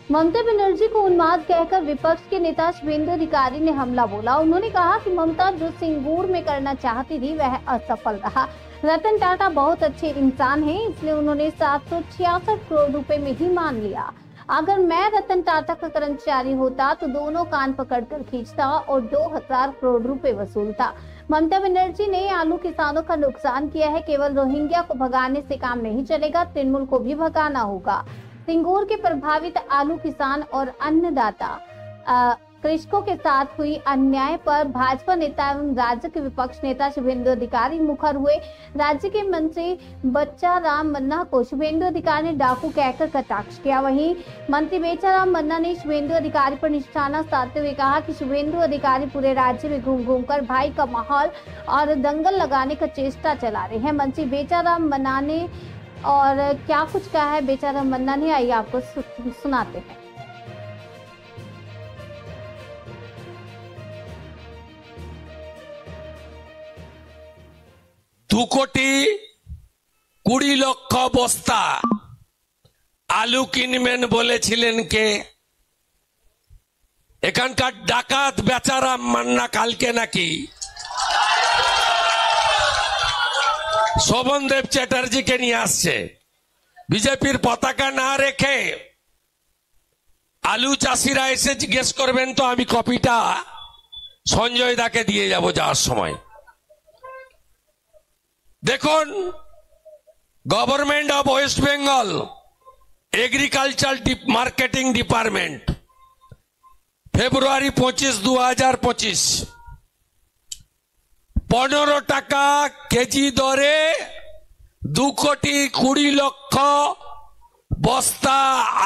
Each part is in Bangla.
ममता बनर्जी को उन्माद कहकर विपक्ष के नेता शुभेंदु अधिकारी ने हमला बोला। उन्होंने कहा कि ममता जो सिंगूर में करना चाहती थी वह असफल रहा। रतन टाटा बहुत अच्छे इंसान हैं, इसलिए उन्होंने 766 करोड़ रुपए में ही मान लिया। अगर मैं रतन टाटा का कर्मचारी होता तो दोनों कान पकड़कर खींचता और 2000 करोड़ रुपए वसूलता। ममता बनर्जी ने आलू किसानों का नुकसान किया है। केवल रोहिंग्या को भगाने से काम नहीं चलेगा, तृणमूल को भी भगाना होगा। सिंगूर के प्रभावित आलू किसान और अन्नदाता कृषकों के साथ हुई अन्याय पर भाजपा नेता एवं राज्य के विपक्ष नेता शुभेंदु अधिकारी मुखर हुए। राज्य के मंत्री बच्चा राम मन्ना को शुभेंदु अधिकारी ने डाकू कहकर कटाक्ष किया। वहीं मंत्री बेचा राम मन्ना ने शुभेंदु अधिकारी पर निशाना साधते हुए कहा कि शुभेंदु अधिकारी पूरे राज्य में घूम घूम कर भाई का माहौल और दंगल लगाने का चेष्टा चला रहे हैं। मंत्री बेचा राम मन्ना ने और क्या कुछ कहा है बेचा राम मन्ना ने, आइए आपको सुनाते हैं। दो कोटी 20 লক্ষ বস্তা আলু কিনবেন বলেছিলেন কে? এখানকার ডাকাত বেচারাম মান্না কালকে নাকি শোভনদেব চ্যাটার্জিকে নিয়ে আসছে। বিজেপির পতাকা না রেখে আলু চাষিরা এসে জিজ্ঞেস করবেন তো আমি কপিটা সঞ্জয় দাকে দিয়ে যাব যাওয়ার সময়। দেখুন, government of West Bengal agriculture marketing department ফেব্রুয়ারি 25, 2025 15 টাকা কেজি দরে 2 কোটি 20 লক্ষ বস্তা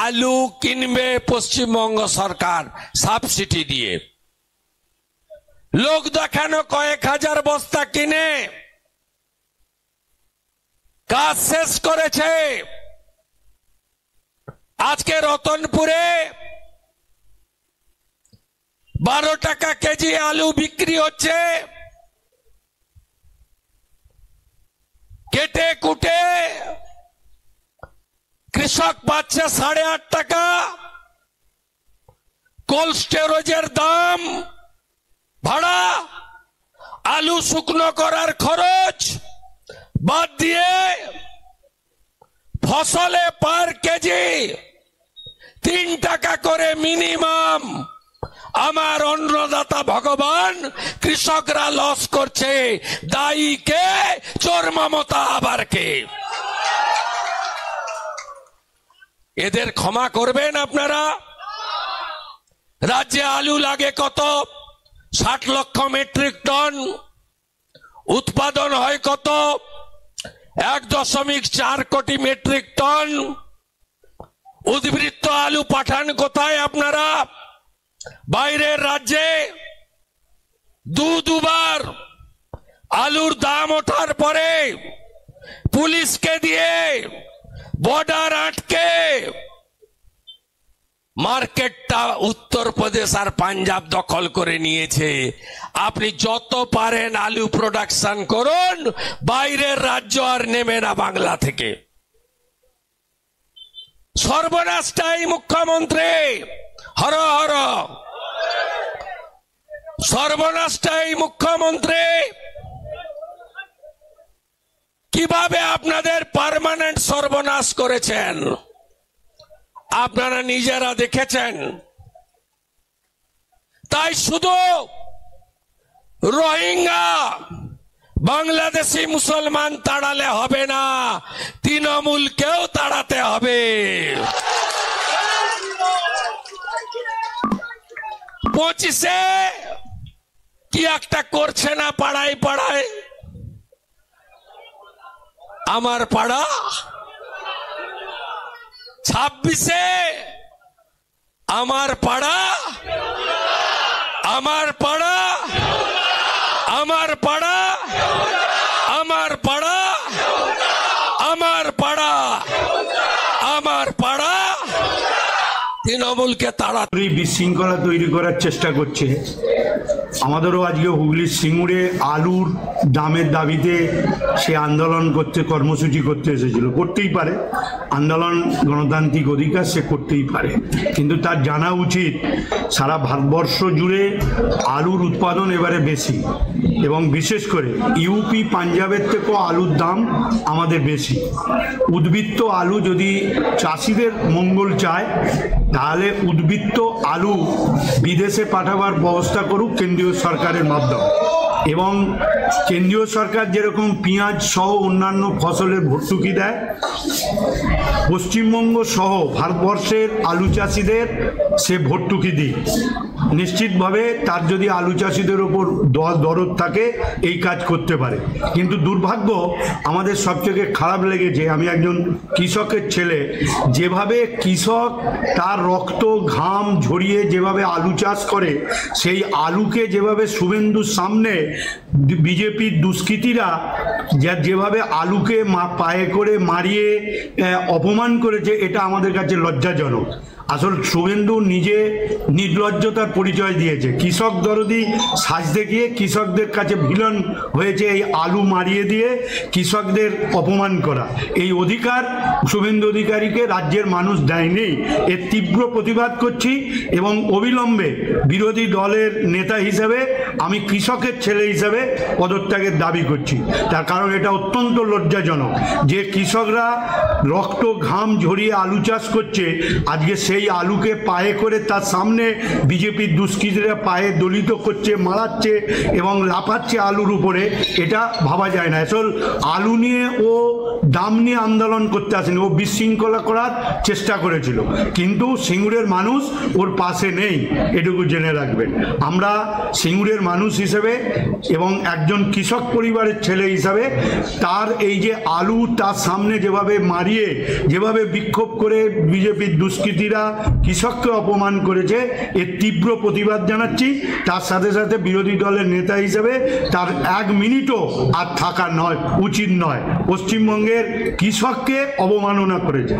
আলু কিনবে পশ্চিমবঙ্গ সরকার সাবসিডি দিয়ে। লোক দেখানো কয়েক হাজার বস্তা কিনে কাজ শেষ করেছে। আজকে রতনপুরে 12 টাকা কেজি আলু বিক্রি হচ্ছে। কেটে কুটে কৃষক পাচ্ছে 8.5 টাকা। কোল্ড স্টোরেজের দাম, ভাড়া, আলু শুকনো করার খরচ বাদ দিয়ে ফসলে পার কেজি 3 টাকা করে মিনিমাম আমার অন্নদাতা ভগবান কৃষকরা লস করছে। দায়ী কে? চোর মমতা আবার কে? এদের ক্ষমা করবেন আপনারা? রাজ্যে আলু লাগে কত? 60 লক্ষ মেট্রিক টন। উৎপাদন হয় কত? 1.4 কোটি মেট্রিক টন। উদ্বৃত্ত আলু পাঠান কোথায় আপনারা? বাইরের রাজ্যে। দুবার আলুর দাম ওঠার পরে পুলিশকে দিয়ে বর্ডার আটকে মার্কেটটা উত্তরপ্রদেশ আর পাঞ্জাব দখল করে নিয়েছে। আপনি যত পারেন আলু প্রোডাকশন করুন, বাইরের রাজ্য আর নেবে না বাংলা থেকে। সর্বনাশটাই মুখ্যমন্ত্রী, হর হর। সর্বনাশটাই মুখ্যমন্ত্রী। কিভাবে আপনাদের পার্মানেন্ট সর্বনাশ করেছেন আপনারা নিজেরা দেখেছেন। তাই শুধু রোহিঙ্গা বাংলাদেশি মুসলমান তাড়ালে হবে না, তৃণমূলকেও তাড়াতে হবে। 25-এ কি একটা করছে না পাড়ায় পাড়ায়? আমার পাড়া। 26-এ আমার পাড়া, আমার পাড়া, আমার পাড়া, আমার পাড়া, আমার পাড়া, আমার পাড়া। তৃণমূলকে তারা বিশৃঙ্খলা তৈরি করার চেষ্টা করছে। আমাদেরও আজকে হুগলির সিঙ্গুরে আলুর দামের দাবিতে সে আন্দোলন করতে, কর্মসূচি করতে এসেছিল। করতেই পারে, আন্দোলন গণতান্ত্রিক অধিকার, সে করতেই পারে, কিন্তু তার জানা উচিত সারা ভারতবর্ষ জুড়ে আলুর উৎপাদন এবারে বেশি, এবং বিশেষ করে ইউপি পাঞ্জাবের থেকেও আলুর দাম আমাদের বেশি। উদ্বৃত্ত আলু যদি চাষিদের মঙ্গল চায়, তাহলে উদ্বৃত্ত আলু বিদেশে পাঠাবার ব্যবস্থা করুক কেন্দ্রীয় সরকারের মাধ্যমে। এবং কেন্দ্রীয় সরকার যেরকম পেঁয়াজ সহ অন্যান্য ফসলের ভর্তুকি দেয়, পশ্চিমবঙ্গ সহ ভারতবর্ষের আলু চাষিদের সে ভর্তুকি দিই। নিশ্চিতভাবে তার যদি আলু চাষিদের ওপর দরদ থাকে এই কাজ করতে পারে। কিন্তু দুর্ভাগ্য, আমাদের সবথেকে খারাপ লেগেছে, আমি একজন কৃষকের ছেলে, যেভাবে কৃষক তার রক্ত ঘাম ঝরিয়ে যেভাবে আলু চাষ করে, সেই আলুকে যেভাবে শুভেন্দুর সামনে বিজেপির দুষ্কৃতীরা যেভাবে আলুকে পায়ে করে মারিয়ে অপমান করেছে, এটা আমাদের কাছে লজ্জাজনক। আসল শুভেন্দু নিজে নির্লজ্জতার পরিচয় দিয়েছে। কৃষক দরদি সাজতে গিয়ে কৃষকদের কাছে ভিলেন হয়েছে এই আলু মারিয়ে দিয়ে কৃষকদের অপমান করা। এই অধিকার শুভেন্দু অধিকারীকে রাজ্যের মানুষ দেয়নি। এর তীব্র প্রতিবাদ করছি এবং অবিলম্বে বিরোধী দলের নেতা হিসেবে আমি কৃষকের ছেলে হিসেবে পদত্যাগের দাবি করছি। তার কারণ এটা অত্যন্ত লজ্জাজনক যে কৃষকরা রক্ত ঘাম ঝরিয়ে আলু চাষ করছে, আজকে সেই আলুকে পায়ে করে তার সামনে বিজেপির দুষ্কৃতীরা পায়ে দলিত করছে, মারাচ্ছে এবং লাফাচ্ছে আলুর উপরে। এটা ভাবা যায় না। আসল আলু নিয়ে ও দাম নিয়ে আন্দোলন করতে আসেনি, ও বিশৃঙ্খলা করার চেষ্টা করেছিল, কিন্তু সিঙ্গুরের মানুষ ওর পাশে নেই, এটুকু জেনে রাখবেন। আমরা সিঙ্গুরের মানুষ হিসেবে এবং একজন কৃষক পরিবারের ছেলে হিসাবে তার এই যে আলু তার সামনে যেভাবে মারিয়ে, যেভাবে বিক্ষোভ করে বিজেপির দুষ্কৃতীরা কৃষককে অপমান করেছে, এর তীব্র প্রতিবাদ জানাচ্ছি। তার সাথে সাথে বিরোধী দলের নেতা হিসেবে তার এক মিনিটও আর থাকা উচিত নয়। পশ্চিমবঙ্গের কৃষককে অবমাননা করেছে।